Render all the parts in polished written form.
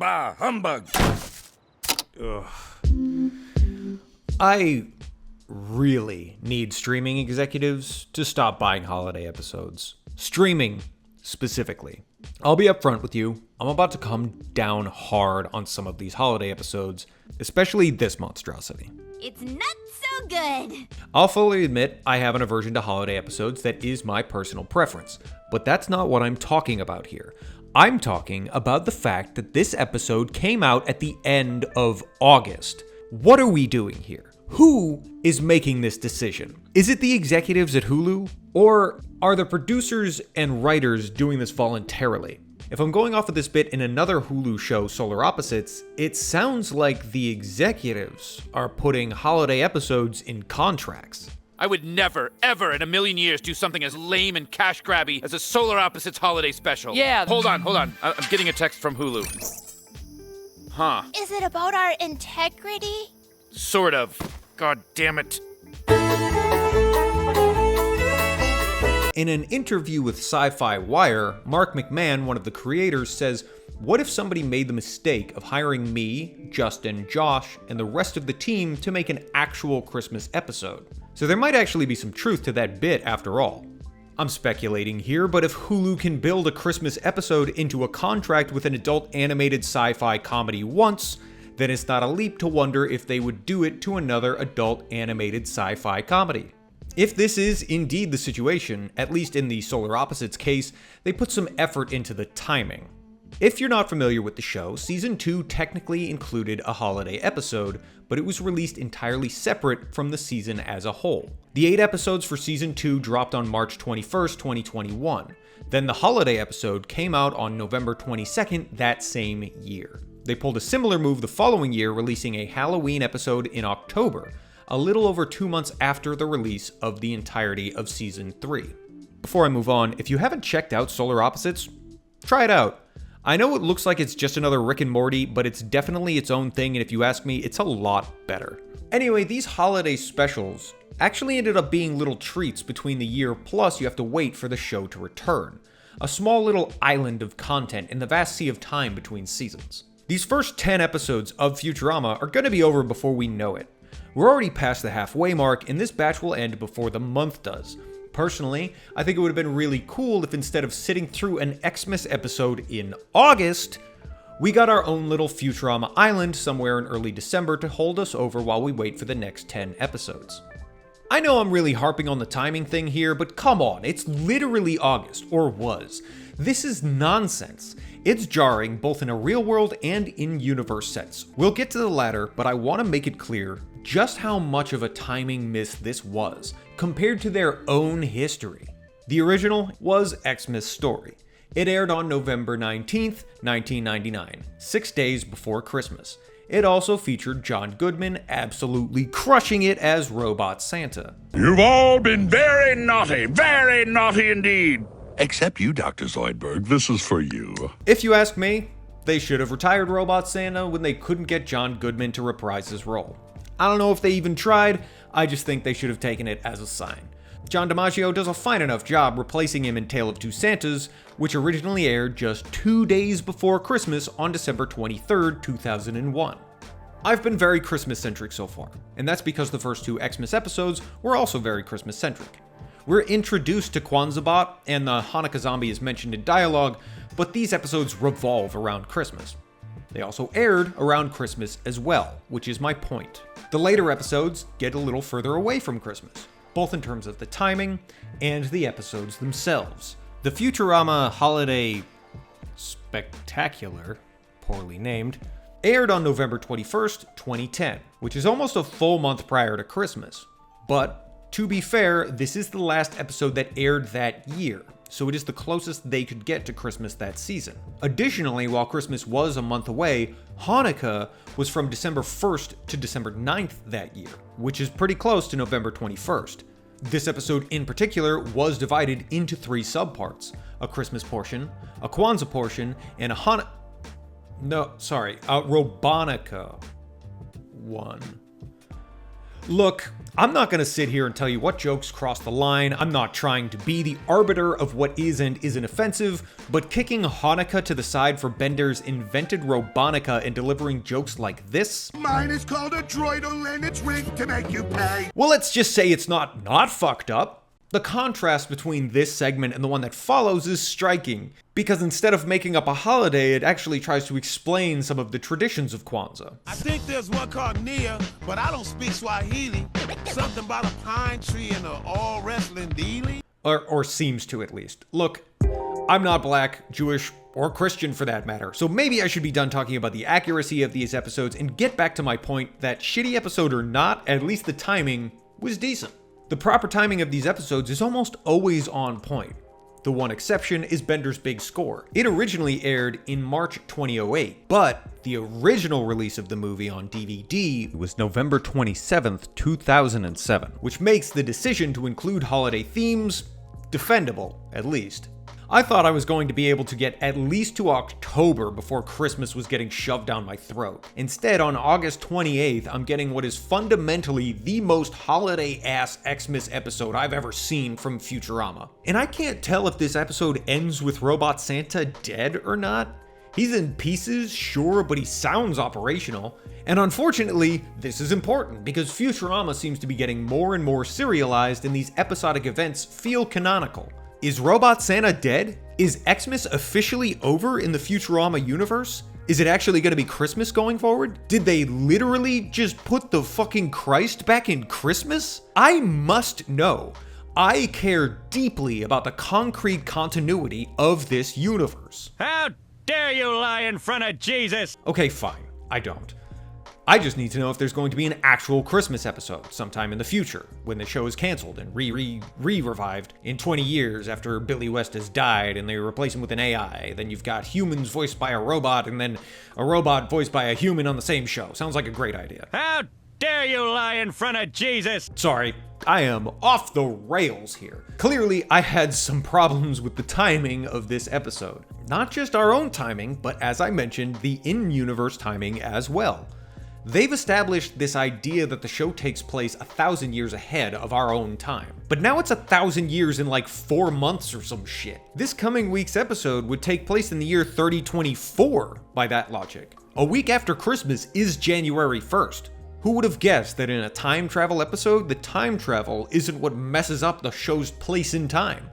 Bah, humbug! Ugh. I really need streaming executives to stop buying holiday episodes. Streaming, specifically. I'll be upfront with you. I'm about to come down hard on some of these holiday episodes, especially this monstrosity. It's not so good. I'll fully admit I have an aversion to holiday episodes that is my personal preference, but that's not what I'm talking about here. I'm talking about the fact that this episode came out at the end of August. What are we doing here? Who is making this decision? Is it the executives at Hulu? Or are the producers and writers doing this voluntarily? If I'm going off of this bit in another Hulu show, Solar Opposites, it sounds like the executives are putting holiday episodes in contracts. I would never, ever in a million years do something as lame and cash grabby as a Solar Opposites holiday special. Yeah. Hold on. I'm getting a text from Hulu. Huh. Is it about our integrity? Sort of. God damn it. In an interview with Sci-Fi Wire, Mark McMahon, one of the creators, says, "What if somebody made the mistake of hiring me, Justin, Josh, and the rest of the team to make an actual Christmas episode?" So there might actually be some truth to that bit after all. I'm speculating here, but if Hulu can build a Christmas episode into a contract with an adult animated sci-fi comedy once, then it's not a leap to wonder if they would do it to another adult animated sci-fi comedy. If this is indeed the situation, at least in the Solar Opposites case, they put some effort into the timing. If you're not familiar with the show, Season 2 technically included a holiday episode, but it was released entirely separate from the season as a whole. The 8 episodes for Season 2 dropped on March 21st, 2021. Then the holiday episode came out on November 22nd that same year. They pulled a similar move the following year, releasing a Halloween episode in October, a little over 2 months after the release of the entirety of Season 3. Before I move on, if you haven't checked out Solar Opposites, try it out. I know it looks like it's just another Rick and Morty, but it's definitely its own thing, and if you ask me, it's a lot better. Anyway, these holiday specials actually ended up being little treats between the year, plus you have to wait for the show to return. A small little island of content in the vast sea of time between seasons. These first 10 episodes of Futurama are going to be over before we know it. We're already past the halfway mark, and this batch will end before the month does. Personally, I think it would have been really cool if instead of sitting through an Xmas episode in August, we got our own little Futurama island somewhere in early December to hold us over while we wait for the next 10 episodes. I know I'm really harping on the timing thing here, but come on, it's literally August, or was. This is nonsense. It's jarring both in a real world and in-universe sense. We'll get to the latter, but I want to make it clear just how much of a timing miss this was, compared to their own history. The original was Xmas Story. It aired on November 19th, 1999, 6 days before Christmas. It also featured John Goodman absolutely crushing it as Robot Santa. You've all been very naughty indeed. Except you, Dr. Zoidberg. This is for you. If you ask me, they should have retired Robot Santa when they couldn't get John Goodman to reprise his role. I don't know if they even tried, I just think they should have taken it as a sign. John DiMaggio does a fine enough job replacing him in Tale of Two Santas, which originally aired just 2 days before Christmas on December 23rd, 2001. I've been very Christmas-centric so far, and that's because the first 2 Xmas episodes were also very Christmas-centric. We're introduced to Kwanzaa, and the Hanukkah zombie is mentioned in dialogue, but these episodes revolve around Christmas. They also aired around Christmas as well, which is my point. The later episodes get a little further away from Christmas, both in terms of the timing and the episodes themselves. The Futurama Holiday Spectacular, poorly named, aired on November 21st, 2010, which is almost a full month prior to Christmas. But, to be fair, this is the last episode that aired that year, so it is the closest they could get to Christmas that season. Additionally, while Christmas was a month away, Hanukkah was from December 1st to December 9th that year, which is pretty close to November 21st. This episode in particular was divided into 3 subparts: a Christmas portion, a Kwanzaa portion, and a Robonica one. Look, I'm not going to sit here and tell you what jokes cross the line. I'm not trying to be the arbiter of what is and isn't offensive, but kicking Hanukkah to the side for Bender's invented Robonica and delivering jokes like this? Mine is called a droidal and it's rigged to make you pay. Well, let's just say it's not fucked up. The contrast between this segment and the one that follows is striking, because instead of making up a holiday, it actually tries to explain some of the traditions of Kwanzaa. I think there's one called Nia, but I don't speak Swahili. Something about a pine tree and a all wrestling dealing. Or seems to, at least. Look, I'm not black, Jewish, or Christian for that matter, so maybe I should be done talking about the accuracy of these episodes and get back to my point that shitty episode or not, at least the timing was decent. The proper timing of these episodes is almost always on point. The one exception is Bender's Big Score. It originally aired in March 2008, but the original release of the movie on DVD was November 27th, 2007, which makes the decision to include holiday themes defendable, at least. I thought I was going to be able to get at least to October before Christmas was getting shoved down my throat. Instead, on August 28th, I'm getting what is fundamentally the most holiday-ass Xmas episode I've ever seen from Futurama. And I can't tell if this episode ends with Robot Santa dead or not. He's in pieces, sure, but he sounds operational. And unfortunately, this is important because Futurama seems to be getting more and more serialized and these episodic events feel canonical. Is Robot Santa dead? Is Xmas officially over in the Futurama universe? Is it actually going to be Christmas going forward? Did they literally just put the fucking Christ back in Christmas? I must know. I care deeply about the concrete continuity of this universe. How dare you lie in front of Jesus? Okay, fine. I don't. I just need to know if there's going to be an actual Christmas episode sometime in the future, when the show is canceled and re-revived in 20 years after Billy West has died and they replace him with an AI. Then you've got humans voiced by a robot and then a robot voiced by a human on the same show. Sounds like a great idea. How dare you lie in front of Jesus? Sorry, I am off the rails here. Clearly, I had some problems with the timing of this episode. Not just our own timing, but as I mentioned, the in-universe timing as well. They've established this idea that the show takes place 1,000 years ahead of our own time. But now it's 1,000 years in like 4 months or some shit. This coming week's episode would take place in the year 3024 by that logic. A week after Christmas is January 1st. Who would have guessed that in a time travel episode, the time travel isn't what messes up the show's place in time?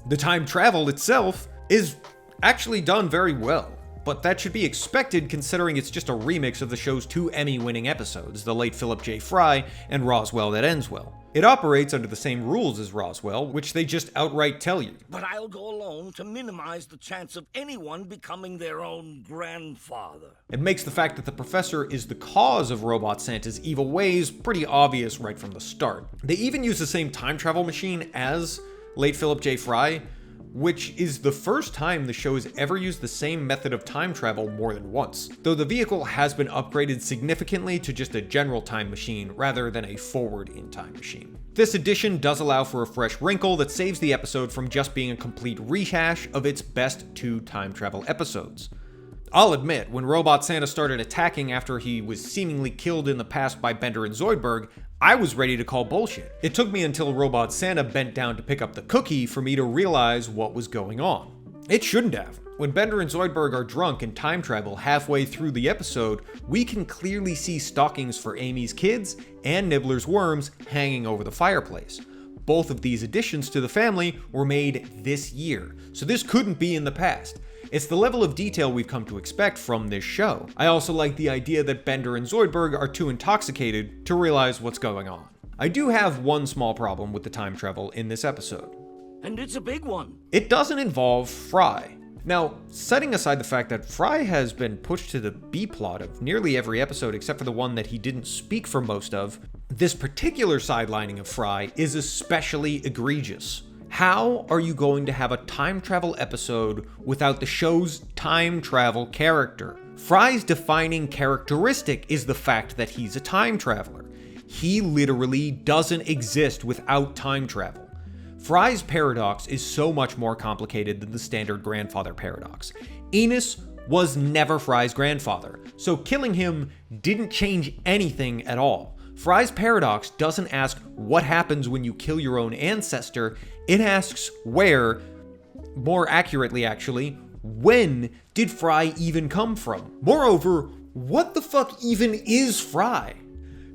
The time travel itself is actually done very well. But that should be expected considering it's just a remix of the show's 2 Emmy-winning episodes, The Late Philip J. Fry and Roswell That Ends Well. It operates under the same rules as Roswell, which they just outright tell you. But I'll go alone to minimize the chance of anyone becoming their own grandfather. It makes the fact that the professor is the cause of Robot Santa's evil ways pretty obvious right from the start. They even use the same time travel machine as Late Philip J. Fry, which is the first time the show has ever used the same method of time travel more than once, though the vehicle has been upgraded significantly to just a general time machine rather than a forward-in-time machine. This addition does allow for a fresh wrinkle that saves the episode from just being a complete rehash of its best 2 time travel episodes. I'll admit, when Robot Santa started attacking after he was seemingly killed in the past by Bender and Zoidberg, I was ready to call bullshit. It took me until Robot Santa bent down to pick up the cookie for me to realize what was going on. It shouldn't have. When Bender and Zoidberg are drunk and time travel halfway through the episode, we can clearly see stockings for Amy's kids and Nibbler's worms hanging over the fireplace. Both of these additions to the family were made this year, so this couldn't be in the past. It's the level of detail we've come to expect from this show. I also like the idea that Bender and Zoidberg are too intoxicated to realize what's going on. I do have one small problem with the time travel in this episode. And it's a big one. It doesn't involve Fry. Now, setting aside the fact that Fry has been pushed to the B-plot of nearly every episode except for the one that he didn't speak for most of, this particular sidelining of Fry is especially egregious. How are you going to have a time travel episode without the show's time travel character? Fry's defining characteristic is the fact that he's a time traveler. He literally doesn't exist without time travel. Fry's paradox is so much more complicated than the standard grandfather paradox. Enos was never Fry's grandfather, so killing him didn't change anything at all. Fry's paradox doesn't ask what happens when you kill your own ancestor, it asks where, more accurately actually, when did Fry even come from? Moreover, what the fuck even is Fry?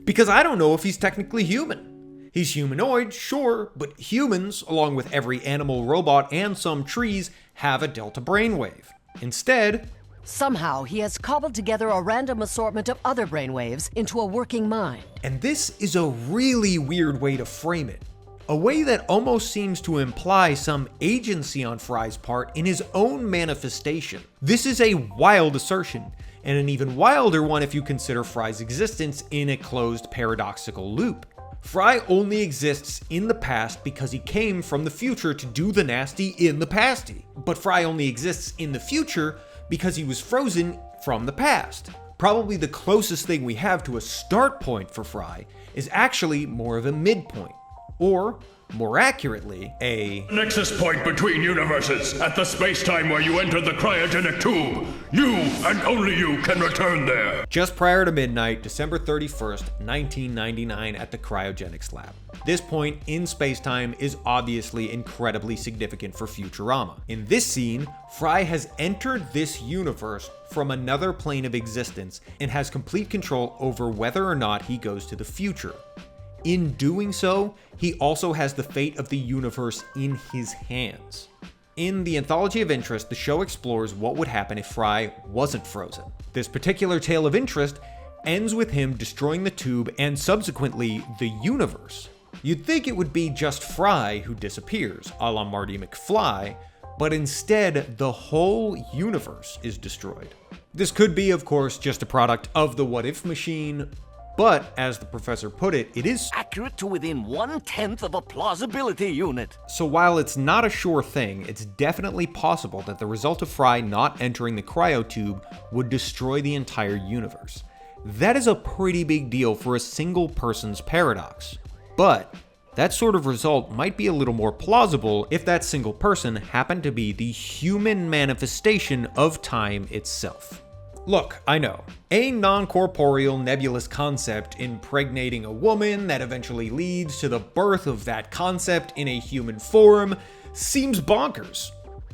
Because I don't know if he's technically human. He's humanoid, sure, but humans, along with every animal, robot, and some trees, have a delta brainwave. Instead, somehow he has cobbled together a random assortment of other brainwaves into a working mind. And this is a really weird way to frame it. A way that almost seems to imply some agency on Fry's part in his own manifestation. This is a wild assertion, and an even wilder one if you consider Fry's existence in a closed paradoxical loop. Fry only exists in the past because he came from the future to do the nasty in the pasty. But Fry only exists in the future because he was frozen from the past. Probably the closest thing we have to a start point for Fry is actually more of a midpoint. Or, more accurately, a nexus point between universes, at the space-time where you enter the cryogenic tube. You, and only you, can return there. Just prior to midnight, December 31st, 1999 at the cryogenics lab. This point in space-time is obviously incredibly significant for Futurama. In this scene, Fry has entered this universe from another plane of existence and has complete control over whether or not he goes to the future. In doing so, he also has the fate of the universe in his hands. In the Anthology of Interest, the show explores what would happen if Fry wasn't frozen. This particular tale of interest ends with him destroying the tube and subsequently the universe. You'd think it would be just Fry who disappears, a la Marty McFly, but instead the whole universe is destroyed. This could be, of course, just a product of the what if machine, but, as the professor put it, it is accurate to within 1/10 of a plausibility unit. So while it's not a sure thing, it's definitely possible that the result of Fry not entering the cryotube would destroy the entire universe. That is a pretty big deal for a single person's paradox. But that sort of result might be a little more plausible if that single person happened to be the human manifestation of time itself. Look, I know, a non-corporeal nebulous concept impregnating a woman that eventually leads to the birth of that concept in a human form seems bonkers.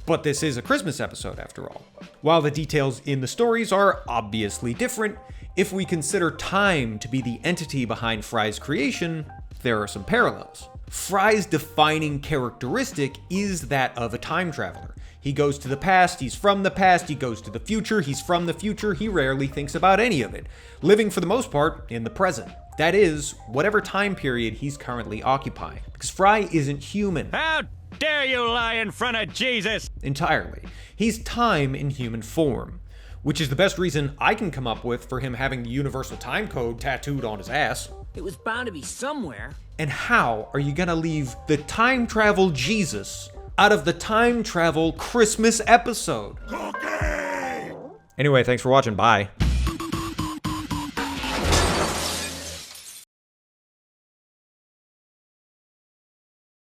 But this is a Christmas episode after all. While the details in the stories are obviously different, if we consider time to be the entity behind Fry's creation, there are some parallels. Fry's defining characteristic is that of a time traveler. He goes to the past, he's from the past, he goes to the future, he's from the future, he rarely thinks about any of it, living for the most part in the present. That is, whatever time period he's currently occupying. Because Fry isn't human. How dare you lie in front of Jesus? Entirely. He's time in human form. Which is the best reason I can come up with for him having the universal time code tattooed on his ass. It was bound to be somewhere. And how are you gonna leave the time travel Jesus out of the time travel Christmas episode? Cookie! Anyway, thanks for watching. Bye.